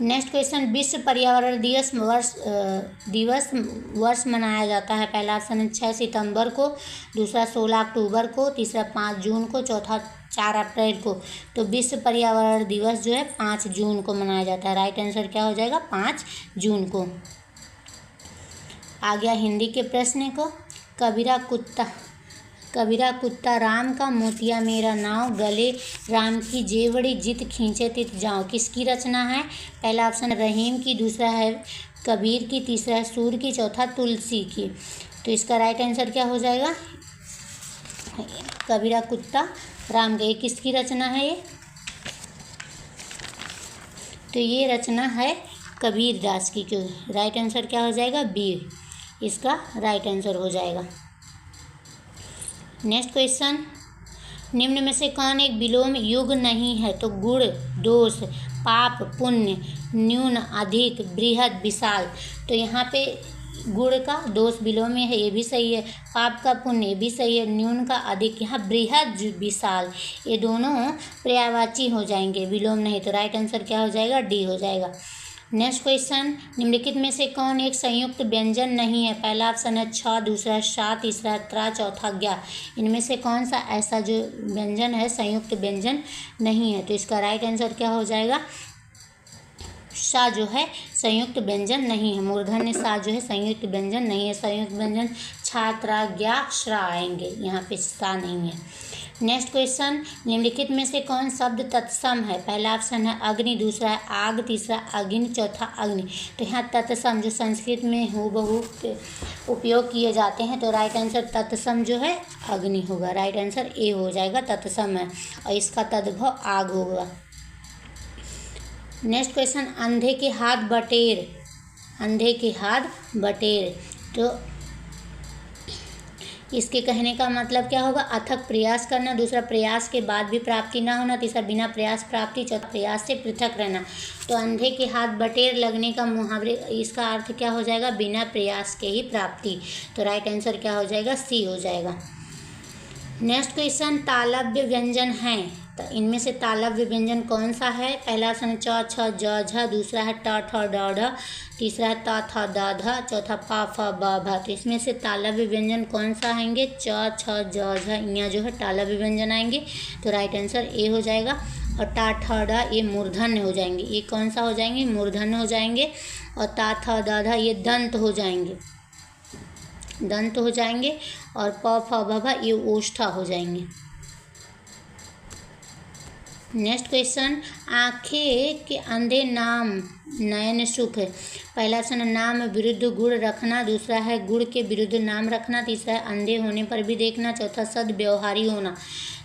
नेक्स्ट क्वेश्चन, विश्व पर्यावरण दिवस वर्ष मनाया जाता है। पहला ऑप्शन है 6 सितंबर को, दूसरा 16 अक्टूबर को, तीसरा 5 जून को, चौथा 4 अप्रैल को। तो विश्व पर्यावरण दिवस जो है 5 जून को मनाया जाता है। राइट आंसर क्या हो जाएगा? 5 जून को। आ गया हिंदी के प्रश्न को। कबीरा कुत्ता राम का मोतिया मेरा नाव, गले राम की जेवड़ी जित खींचे तित जाओ। किसकी रचना है? पहला ऑप्शन रहीम की, दूसरा है कबीर की, तीसरा है सूर की, चौथा तुलसी की। तो इसका राइट आंसर क्या हो जाएगा? कबीरा कुत्ता राम का। किसकी रचना है ये? तो ये रचना है कबीर दास की। क्यों? राइट आंसर क्या हो जाएगा? बी इसका राइट आंसर हो जाएगा। नेक्स्ट क्वेश्चन, निम्न में से कौन एक विलोम युग नहीं है? तो गुण, दोष, पाप, पुण्य, न्यून, अधिक, बृहद, विशाल। तो यहाँ पे गुण का दोष विलोम में है, ये भी सही है। पाप का पुण्य, ये भी सही है। न्यून का अधिक, यहाँ बृहद, विशाल, ये दोनों पर्यायवाची हो जाएंगे, विलोम नहीं। तो राइट आंसर क्या हो जाएगा? डी हो जाएगा। नेक्स्ट क्वेश्चन, निम्नलिखित में से कौन एक संयुक्त व्यंजन नहीं है? पहला ऑप्शन है छ, दूसरा शा, तीसरा त्रा, चौथा ज्ञा। इनमें से कौन सा ऐसा जो व्यंजन है संयुक्त व्यंजन नहीं है? तो इसका राइट आंसर क्या हो जाएगा? शा जो है संयुक्त व्यंजन नहीं है। मूर्धन्य सा जो है संयुक्त व्यंजन नहीं है। संयुक्त व्यंजन छा, त्रा, ज्ञा, श्रा आएंगे, यहाँ पे सा नहीं है। नेक्स्ट क्वेश्चन, निम्नलिखित में से कौन शब्द तत्सम है? पहला ऑप्शन है अग्नि, दूसरा है आग, तीसरा अग्नि, चौथा अग्नि। तो यहाँ तत्सम जो संस्कृत में हूबहू उपयोग किए जाते हैं। तो राइट आंसर तत्सम जो है अग्नि होगा। राइट आंसर ए हो जाएगा, तत्सम है, और इसका तद्भव आग होगा। नेक्स्ट क्वेश्चन, अंधे के हाथ बटेर, अंधे के हाथ बटेर। तो इसके कहने का मतलब क्या होगा? अथक प्रयास करना, दूसरा प्रयास के बाद भी प्राप्ति ना होना, तीसरा बिना प्रयास प्राप्ति, चौथा प्रयास से पृथक रहना। तो अंधे के हाथ बटेर लगने का मुहावरे, इसका अर्थ क्या हो जाएगा? बिना प्रयास के ही प्राप्ति। तो राइट आंसर क्या हो जाएगा? सी हो जाएगा। नेक्स्ट क्वेश्चन, तालव्य व्यंजन हैं। तो इनमें से तालव्य व्यंजन कौन सा है? पहला ऑप्शन है च, छ, ज, झ, दूसरा है ट, ठ, ड, ढ, तीसरा है त, थ, द, ध, चौथा प, फ, ब, भ। तो इसमें से तालव्य व्यंजन कौन सा आएंगे? च, छ, ज, झ, यहाँ जो है तालव्य व्यंजन आएंगे। तो राइट आंसर ए हो जाएगा। और ट, ठ, ड ये मूर्धन्य हो जाएंगे। ये कौन सा हो जाएंगे? मूर्धन्य हो जाएंगे। और त, थ, द, ध ये दंत हो जाएंगे, दंत हो जाएंगे। और प, फ, ब, भ ये ओष्ठा हो जाएंगे। नेक्स्ट क्वेश्चन, आंखें के अंधे नाम नयन सुख। पहला ऑप्शन है नाम विरुद्ध गुण रखना, दूसरा है गुण के विरुद्ध नाम रखना, तीसरा है अंधे होने पर भी देखना, चौथा सद्व्यवहारी होना।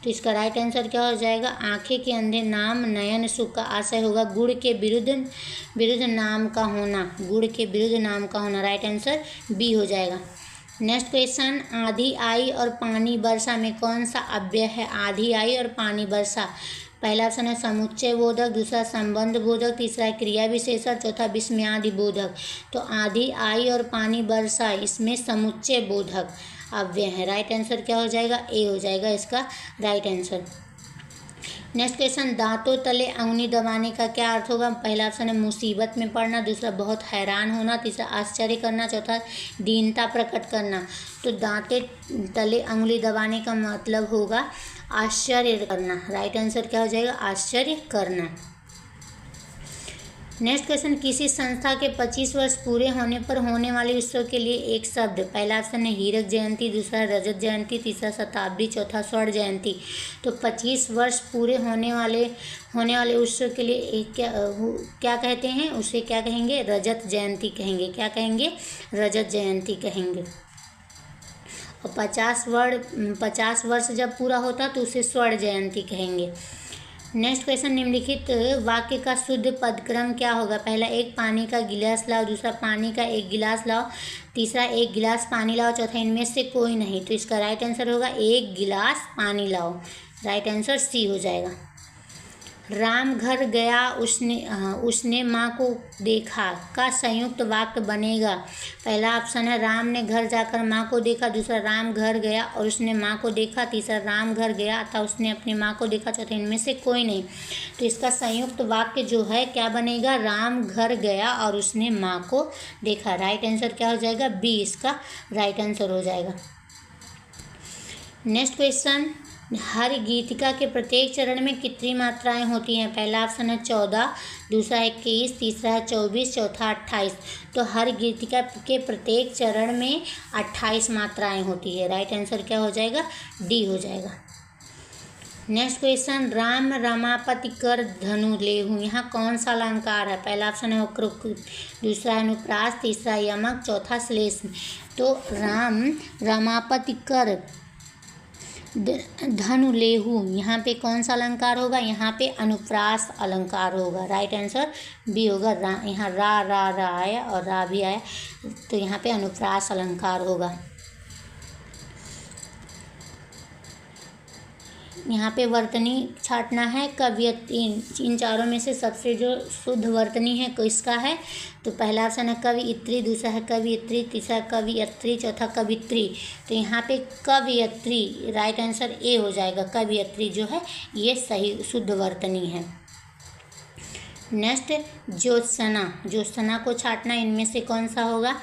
तो इसका राइट आंसर क्या हो जाएगा? आंखें के अंधे नाम नयन सुख का आशय होगा गुण के विरुद्ध नाम का होना, गुण के विरुद्ध नाम का होना। राइट आंसर बी हो जाएगा। नेक्स्ट क्वेश्चन, आंधी आई और पानी बरसा में कौन सा अव्यय है? आंधी आई और पानी बरसा। पहला ऑप्शन है समुच्चय बोधक, दूसरा संबंध बोधक, तीसरा है क्रिया विशेषण, चौथा विस्मयादि बोधक। तो आंधी आई और पानी बरसा इसमें समुच्चय बोधक अव्यय है। राइट आंसर क्या हो जाएगा? ए हो जाएगा इसका राइट आंसर। नेक्स्ट क्वेश्चन, दांतों तले अंगुली दबाने का क्या अर्थ होगा? पहला ऑप्शन है मुसीबत में पड़ना, दूसरा बहुत हैरान होना, तीसरा आश्चर्य करना, चौथा दीनता प्रकट करना। तो दांते तले अंगुली दबाने का मतलब होगा आश्चर्य करना। राइट आंसर क्या हो जाएगा? आश्चर्य करना। नेक्स्ट क्वेश्चन, किसी संस्था के 25 वर्ष पूरे होने पर होने वाले उत्सव के लिए एक शब्द। पहला ऑप्शन है हीरक जयंती, दूसरा रजत जयंती, तीसरा शताब्दी, चौथा स्वर्ण जयंती। तो 25 वर्ष पूरे होने वाले उत्सव के लिए एक क्या कहते हैं, उसे क्या कहेंगे, रजत जयंती कहेंगे। क्या कहेंगे, रजत जयंती कहेंगे। और 50 वर्ष जब पूरा होता तो उसे स्वर्ण जयंती कहेंगे। नेक्स्ट क्वेश्चन, निम्नलिखित वाक्य का शुद्ध पदक्रम क्या होगा। पहला, एक पानी का गिलास लाओ, दूसरा पानी का एक गिलास लाओ, तीसरा एक गिलास पानी लाओ, चौथा इनमें से कोई नहीं। तो इसका राइट आंसर होगा एक गिलास पानी लाओ। राइट आंसर सी हो जाएगा। राम घर गया उसने माँ को देखा का संयुक्त वाक्य बनेगा। पहला ऑप्शन है राम ने घर जाकर माँ को देखा, दूसरा राम घर गया और उसने माँ को देखा, तीसरा राम घर गया अतः उसने अपनी माँ को देखा, चौथा इनमें से कोई नहीं। तो इसका संयुक्त वाक्य जो है क्या बनेगा, राम घर गया और उसने माँ को देखा। राइट आंसर क्या हो जाएगा, बी इसका राइट आंसर हो जाएगा। नेक्स्ट क्वेश्चन, हर गीतिका के प्रत्येक चरण में कितनी मात्राएं होती हैं। पहला ऑप्शन है 14, दूसरा 21, तीसरा है 24, चौथा 28। तो हर गीतिका के प्रत्येक चरण में 28 मात्राएं होती है। राइट आंसर क्या हो जाएगा, डी हो जाएगा। नेक्स्ट क्वेश्चन, राम रमापति कर धनु लेहूं, यहाँ कौन सा अलंकार है। पहला ऑप्शन है वक्रोक्त, दूसरा है अनुप्रास, तीसरा यमक, चौथा श्लेष। तो राम रमापति कर धनु लेहू, यहाँ पे कौन सा अलंकार होगा, यहाँ पे अनुप्रास अलंकार होगा। राइट आंसर बी होगा। यहाँ रा आया और रा भी आया, तो यहाँ पे अनुप्रास अलंकार होगा। यहाँ पे वर्तनी छाटना है। कवियत्री, इन चारों में से सबसे जो शुद्ध वर्तनी है किसका है, तो पहला ऑप्शन है कवियत्री, दूसरा है कवियत्री, तीसरा कवियत्री, चौथा कवित्री। तो यहाँ पे कवियत्री राइट आंसर ए हो जाएगा। कवियत्री जो है ये सही शुद्ध वर्तनी है। नेक्स्ट, ज्योत्सना को छाटना, इनमें से कौन सा होगा,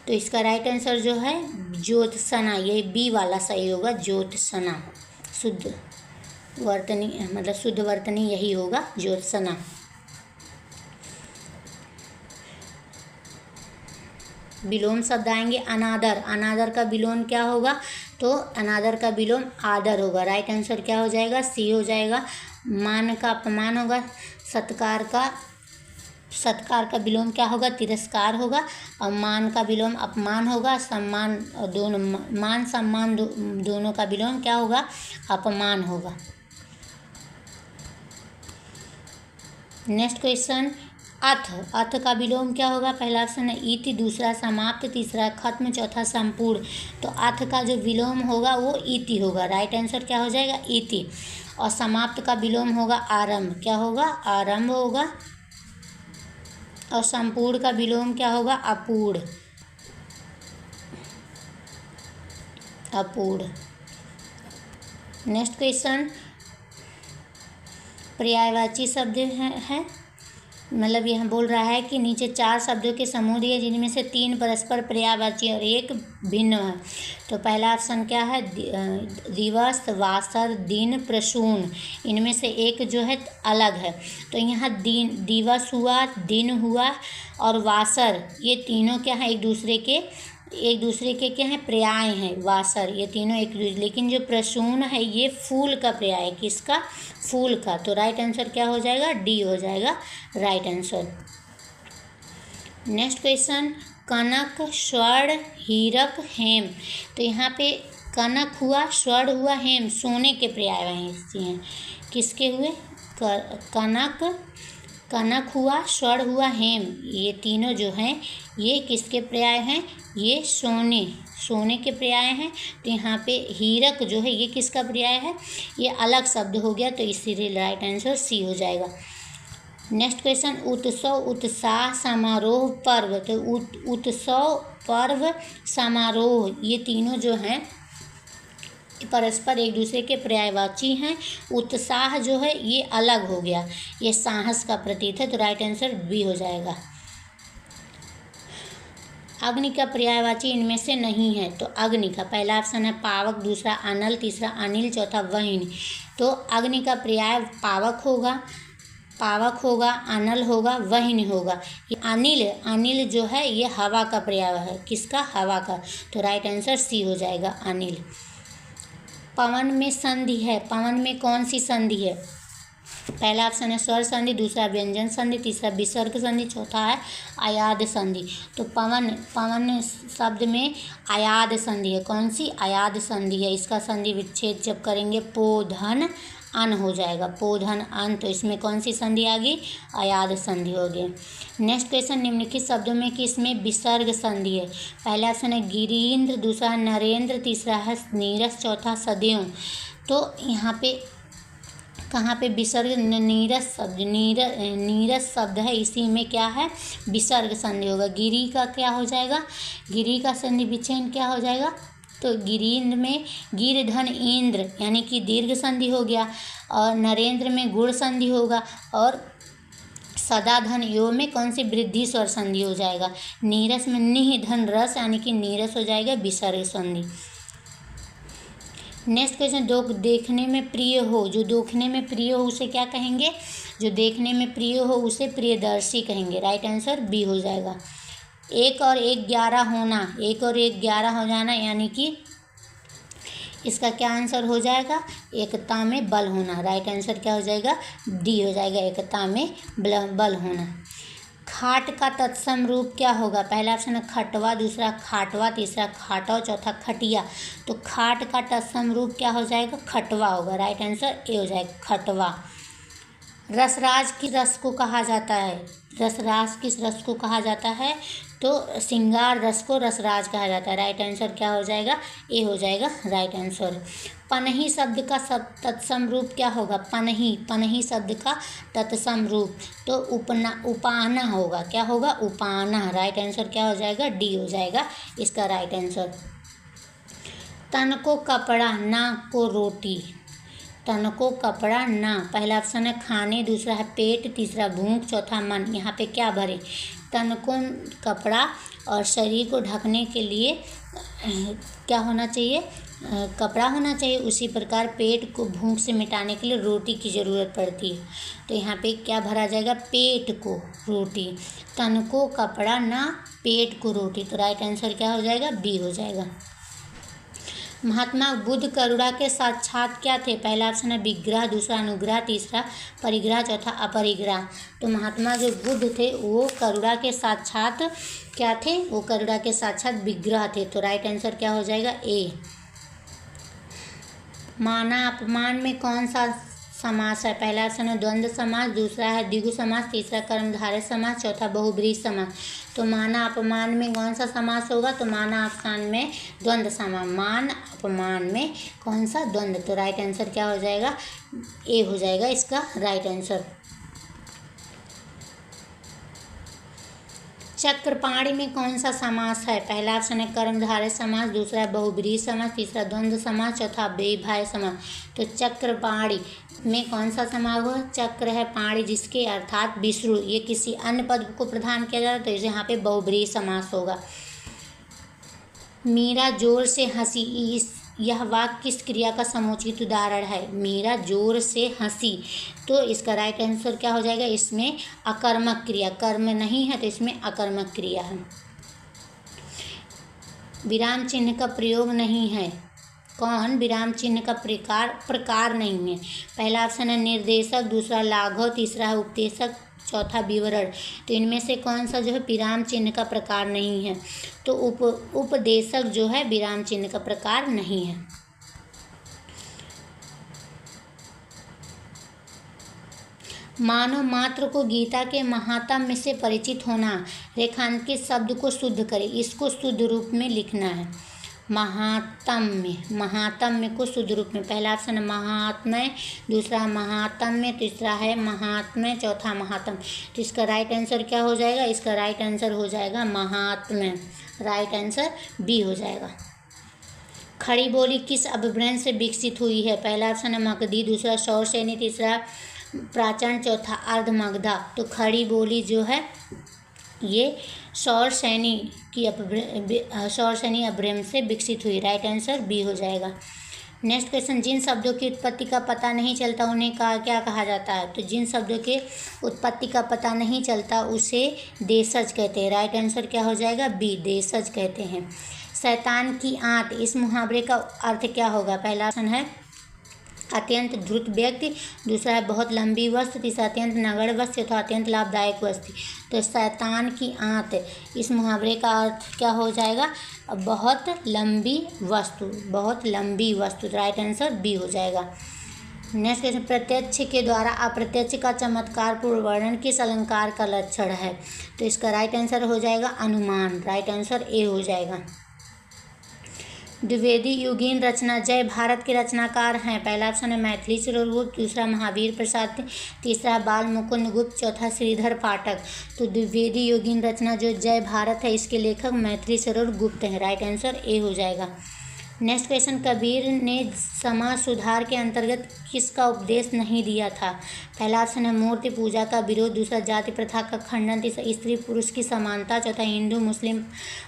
तो इसका राइट आंसर जो है ज्योत्सना, ये बी वाला सही होगा। ज्योत्सना शुद्ध वर्तनी, मतलब शुद्ध वर्तनी यही होगा, ज्योत्सना। विलोम शब्द आएंगे। अनादर का विलोम क्या होगा, तो अनादर का विलोम आदर होगा। राइट आंसर क्या हो जाएगा, सी हो जाएगा। मान का अपमान होगा। सत्कार का विलोम क्या होगा, तिरस्कार होगा। और मान का विलोम अपमान होगा। सम्मान दोनों, मान सम्मान दोनों का विलोम क्या होगा, अपमान होगा। नेक्स्ट क्वेश्चन, अर्थ का विलोम क्या होगा। पहला ऑप्शन है इति, दूसरा समाप्त, तीसरा खत्म, चौथा संपूर्ण। तो अर्थ का जो विलोम होगा वो इति होगा। राइट आंसर क्या हो जाएगा, इति। और समाप्त का विलोम होगा आरंभ, क्या होगा, आरंभ होगा। और संपूर्ण का विलोम क्या होगा, अपूर्ण। नेक्स्ट क्वेश्चन, पर्यायवाची शब्द है मतलब यह बोल रहा है कि नीचे 4 शब्दों के समूह दिए जिनमें से 3 परस्पर पर्यायवाची और 1 भिन्न है। तो पहला ऑप्शन क्या है, दिवस, वासर, दिन, प्रसून। इनमें से एक जो है अलग है। तो यहाँ दिवस हुआ, दिन हुआ और वासर, ये तीनों क्या है, एक दूसरे के क्या हैं, पर्याय हैं। वासर ये तीनों एक दूसरे, लेकिन जो प्रसून है ये फूल का पर्याय है। किसका, फूल का। तो राइट आंसर क्या हो जाएगा, डी हो जाएगा राइट आंसर। नेक्स्ट क्वेश्चन, कनक, स्वर्ण, हीरक, हेम। तो यहाँ पे कनक हुआ, स्वर्ण हुआ, हेम सोने के पर्याय हैं। किसके हुए, कनक हुआ, स्वर्ण हुआ, हेम, ये तीनों जो हैं ये किसके पर्याय हैं, ये सोने के पर्याय हैं। तो यहाँ पे हीरक जो है ये किसका पर्याय है, ये अलग शब्द हो गया। तो इसीलिए राइट आंसर सी हो जाएगा। नेक्स्ट क्वेश्चन, उत्सव, उत्साह, समारोह, पर्व। तो उत्सव, पर्व, समारोह, ये तीनों जो हैं परस्पर एक दूसरे के पर्यायवाची हैं। उत्साह जो है ये अलग हो गया, ये साहस का प्रतीक है। तो राइट आंसर बी हो जाएगा। अग्नि का पर्यायवाची इनमें से नहीं है। तो अग्नि का पहला ऑप्शन है पावक, दूसरा अनल, तीसरा अनिल, चौथा वहीन। तो अग्नि का पर्याय पावक होगा। पावक होगा, अनल होगा, वहीन होगा। ये अनिल, अनिल जो है ये हवा का पर्याय है। किसका? हवा का। तो राइट आंसर सी हो जाएगा अनिल। पवन में संधि है, पवन में कौन सी संधि है? पहला ऑप्शन है स्वर संधि, दूसरा व्यंजन संधि, तीसरा विसर्ग संधि, चौथा है अयाद संधि। तो पवन, पवन शब्द में अयाद संधि है। कौन सी? अयाद संधि है। इसका संधि विच्छेद जब करेंगे पोधन अन हो जाएगा, पोधन अन। तो इसमें कौन सी संधि आ गई? अयाद संधि हो गई। नेक्स्ट क्वेश्चन, निम्नलिखित शब्दों में किसमें विसर्ग संधि है? पहला ऑप्शन है गिरीन्द्र, दूसरा है नरेंद्र, तीसरा है नीरस, चौथा सदैव। तो यहाँ पे कहाँ पे विसर्ग? नीरस शब्द, नीरस शब्द है, इसी में क्या है? विसर्ग संधि होगा। गिरी का क्या हो जाएगा? गिरी का संधि विच्छेद क्या हो जाएगा? तो गिरीन्द्र में गिर धन इंद्र यानी कि दीर्घ संधि हो गया, और नरेंद्र में गुण संधि होगा, और सदा धन यो में कौन सी? वृद्धि स्वर संधि हो जाएगा। नीरस में निह धन रस यानी कि नीरस हो जाएगा, विसर्ग संधि। नेक्स्ट क्वेश्चन, जो देखने में प्रिय हो, जो देखने में प्रिय हो उसे क्या कहेंगे? जो देखने में प्रिय हो उसे प्रियदर्शी कहेंगे। राइट आंसर बी हो जाएगा। 1 और 1 11 होना, 1 और 1 11 हो जाना यानी कि इसका क्या आंसर हो जाएगा? एकता में बल होना। राइट आंसर क्या हो जाएगा? डी हो जाएगा, एकता में बल होना। खाट का तत्सम रूप क्या होगा? पहला ऑप्शन है खटवा, दूसरा खाटवा, तीसरा खाटा, चौथा खटिया। तो खाट का तत्सम रूप क्या हो जाएगा? खटवा होगा। राइट आंसर ए हो जाएगा, खटवा। रसराज किस रस को कहा जाता है? रसराज किस रस को कहा जाता है? तो श्रृंगार रस को रसराज कहा जाता है। राइट आंसर क्या हो जाएगा? ए हो जाएगा राइट आंसर। पनही शब्द का तत्सम रूप क्या होगा? पनही, पनही शब्द का तत्सम रूप तो उपाना होगा। क्या होगा? उपाना। राइट आंसर क्या हो जाएगा? डी हो जाएगा इसका राइट आंसर। तन को कपड़ा, ना को रोटी। तन को कपड़ा ना, पहला ऑप्शन है खाने, दूसरा है पेट, तीसरा भूख, चौथा मन। यहाँ पे क्या भरे? तन को कपड़ा और शरीर को ढकने के लिए क्या होना चाहिए? कपड़ा होना चाहिए। उसी प्रकार पेट को भूख से मिटाने के लिए रोटी की ज़रूरत पड़ती है। तो यहाँ पे क्या भरा जाएगा? पेट को रोटी। तन को कपड़ा ना, पेट को रोटी। तो राइट आंसर क्या हो जाएगा? बी हो जाएगा। महात्मा बुद्ध करुणा के साक्षात क्या थे? पहला ऑप्शन है विग्रह, दूसरा अनुग्रह, तीसरा परिग्रह, चौथा अपरिग्रह। तो महात्मा जो बुद्ध थे वो करुणा के साक्षात क्या थे? वो करुणा के साक्षात विग्रह थे। तो राइट आंसर क्या हो जाएगा? ए। माना अपमान में कौन सा समास है? पहला ऑप्शन है द्वंद्व समास, दूसरा है द्विगु समास, तीसरा कर्मधारय समास, चौथा बहुब्रीहि समास। तो माना अपमान में कौन सा समास होगा? तो माना अपमान में द्वंद्व समास। मान अपमान में कौन सा? द्वंद्व। तो राइट आंसर क्या हो जाएगा? ए हो जाएगा इसका राइट आंसर। चक्रपाणी में कौन सा समास है? पहला ऑप्शन है कर्मधारय समास, दूसरा है बहुब्रीहि समास, तीसरा द्वंद्व समास, चौथा अव्ययीभाव समास। तो चक्रपाणी में कौन सा समास हुआ? चक्र है, पाणी जिसके अर्थात विष्णु, ये किसी अन्य पद को प्रदान किया जाता है तो इसे यहाँ पे बहुब्रीहि समास होगा। मीरा जोर से हंसी, यह वाक्य किस क्रिया का समुचित उदाहरण है? मीरा जोर से हंसी। तो इसका राइट आंसर क्या हो जाएगा? इसमें अकर्मक क्रिया, कर्म नहीं है तो इसमें अकर्मक क्रिया है। विराम चिन्ह का प्रयोग नहीं है। कौन? विराम चिन्ह का प्रकार नहीं है। पहला ऑप्शन है निर्देशक, दूसरा लाघव, तीसरा है उपदेशक, चौथा विवरण। तो इनमें से कौन सा जो है विराम चिन्ह का प्रकार नहीं है? तो उपदेशक जो है विराम चिन्ह का प्रकार नहीं है। मानव मात्र को गीता के महात्म्य से परिचित होना। रेखांकित शब्द को शुद्ध करें, इसको शुद्ध रूप में लिखना है। महात्म्य, महात्म्य को शुद्ध रूप में, पहला ऑप्शन है महात्म्य, दूसरा महात्म्य, तीसरा है महात्म्य, चौथा महात्म्य। तो इसका राइट आंसर क्या हो जाएगा? इसका राइट आंसर हो जाएगा महात्म्य। राइट आंसर बी हो जाएगा। खड़ी बोली किस अपभ्रंश से विकसित हुई है? पहला ऑप्शन है मगधी, दूसरा शौरसेनी, तीसरा प्राचीन, चौथा अर्धमगधा। तो खड़ी बोली जो है ये शौरसेनी अपभ्रंश से विकसित हुई। राइट आंसर बी हो जाएगा। नेक्स्ट क्वेश्चन, जिन शब्दों की उत्पत्ति का पता नहीं चलता उन्हें क्या कहा जाता है? तो जिन शब्दों के उत्पत्ति का पता नहीं चलता उसे देशज कहते हैं। राइट आंसर क्या हो जाएगा? बी, देशज कहते हैं। शैतान की आंत, इस मुहावरे का अर्थ क्या होगा? पहला ऑप्शन है अत्यंत द्रुत व्यक्ति, दूसरा है बहुत लंबी वस्तु, तीसरा अत्यंत नगण्य वस्तु, चौथा अत्यंत लाभदायक वस्तु। तो शैतान की आंत, इस मुहावरे का अर्थ क्या हो जाएगा? बहुत लंबी वस्तु, बहुत लंबी वस्तु। राइट आंसर बी हो जाएगा। नेक्स्ट क्वेश्चन, प्रत्यक्ष के द्वारा अप्रत्यक्ष का चमत्कारपूर्ण वर्णन किस अलंकार का लक्षण है? तो इसका राइट आंसर हो जाएगा अनुमान। राइट आंसर ए हो जाएगा। द्विवेदी युगीन रचना जय भारत के रचनाकार हैं। पहला ऑप्शन है मैथिली सरोवर गुप्त, दूसरा महावीर प्रसाद, तीसरा बाल मुकुंद गुप्त, चौथा श्रीधर पाठक। तो द्विवेदी युगीन रचना जो जय भारत है इसके लेखक मैथिली सरोवर गुप्त हैं। राइट आंसर ए हो जाएगा। नेक्स्ट क्वेश्चन, कबीर ने समाज सुधार के अंतर्गत किसका उपदेश नहीं दिया था? पहला ऑप्शन है मूर्ति पूजा का विरोध, दूसरा जाति प्रथा का खंडन, तीसरा स्त्री पुरुष की समानता, चौथा हिंदू मुस्लिम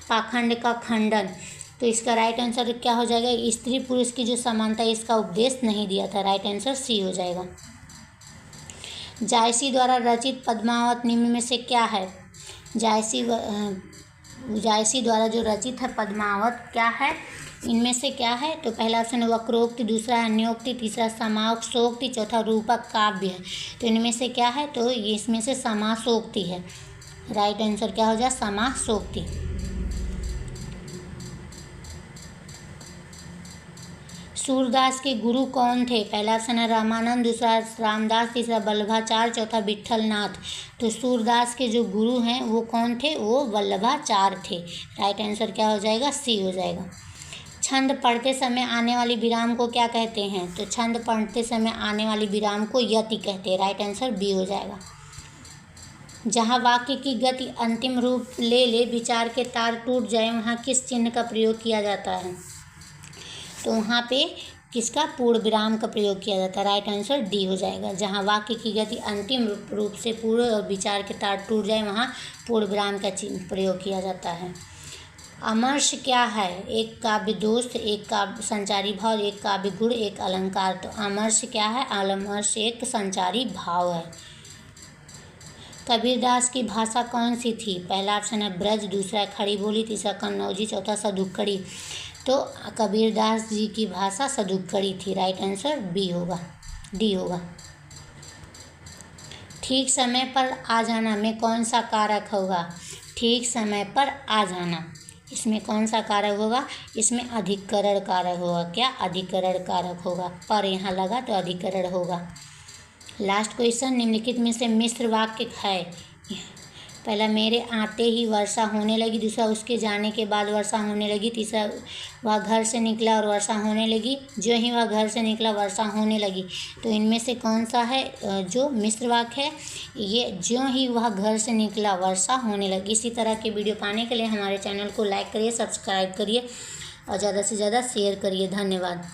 पाखंड का खंडन। तो इसका राइट आंसर क्या हो जाएगा? स्त्री पुरुष की जो समानता है इसका उपदेश नहीं दिया था। राइट आंसर सी हो जाएगा। जायसी द्वारा रचित पद्मावत निम्न में से क्या है? जायसी द्वारा जो रचित है पद्मावत क्या है? इनमें से क्या है? तो पहला ऑप्शन है वक्रोक्ति, दूसरा है अन्योक्ति, तीसरा समासोक्ति, चौथा रूपक काव्य है। तो इनमें से क्या है? तो ये इसमें से समासोक्ति है। राइट आंसर क्या हो जाए? समासोक्ति। सूरदास के गुरु कौन थे? पहला ऑप्शन है रामानंद, दूसरा रामदास, तीसरा वल्लभाचार्य, चौथा विट्ठलनाथ। तो सूरदास के जो गुरु हैं वो कौन थे? वो वल्लभाचार्य थे। राइट आंसर क्या हो जाएगा? सी हो जाएगा। छंद पढ़ते समय आने वाली विराम को क्या कहते हैं? तो छंद पढ़ते समय आने वाली विराम को यति कहते हैं। राइट आंसर बी हो जाएगा। जहाँ वाक्य की गति अंतिम रूप ले विचार के तार टूट जाए वहाँ किस चिन्ह का प्रयोग किया जाता है? तो वहाँ पे किसका? पूर्ण विराम का प्रयोग किया जाता है। राइट आंसर डी हो जाएगा। जहाँ वाक्य की गति अंतिम रूप से पूर्ण और विचार के तार टूट जाए वहाँ पूर्ण विराम का चिन्ह प्रयोग किया जाता है। अमर्ष क्या है? एक काव्य दोष, एक काव्य संचारी भाव, एक काव्य गुण, एक अलंकार। तो अमर्ष क्या है? अमर्ष एक संचारी भाव है। कबीरदास की भाषा कौन सी थी? पहला ऑप्शन है ब्रज, दूसरा खड़ी बोली, तीसरा कन्नौजी, चौथा सदुक्कड़ी। तो कबीरदास जी की भाषा सदुक्कड़ी थी। राइट आंसर बी होगा, डी होगा। ठीक समय पर आ जाना में कौन सा कारक होगा? ठीक समय पर आ जाना, इसमें कौन सा कारक होगा? इसमें अधिकरण कारक होगा। क्या? अधिकरण कारक होगा। पर यहाँ लगा तो अधिकरण होगा। लास्ट क्वेश्चन, निम्नलिखित में से मिश्र वाक्य है। पहला मेरे आते ही वर्षा होने लगी, दूसरा उसके जाने के बाद वर्षा होने लगी, तीसरा वह घर से निकला और वर्षा होने लगी, जो ही वह घर से निकला वर्षा होने लगी। तो इनमें से कौन सा है जो मिश्र वाक्य है? ये जो ही वह घर से निकला वर्षा होने लगी। इसी तरह के वीडियो पाने के लिए हमारे चैनल को लाइक करिए, सब्सक्राइब करिए और ज़्यादा से ज़्यादा शेयर करिए। धन्यवाद।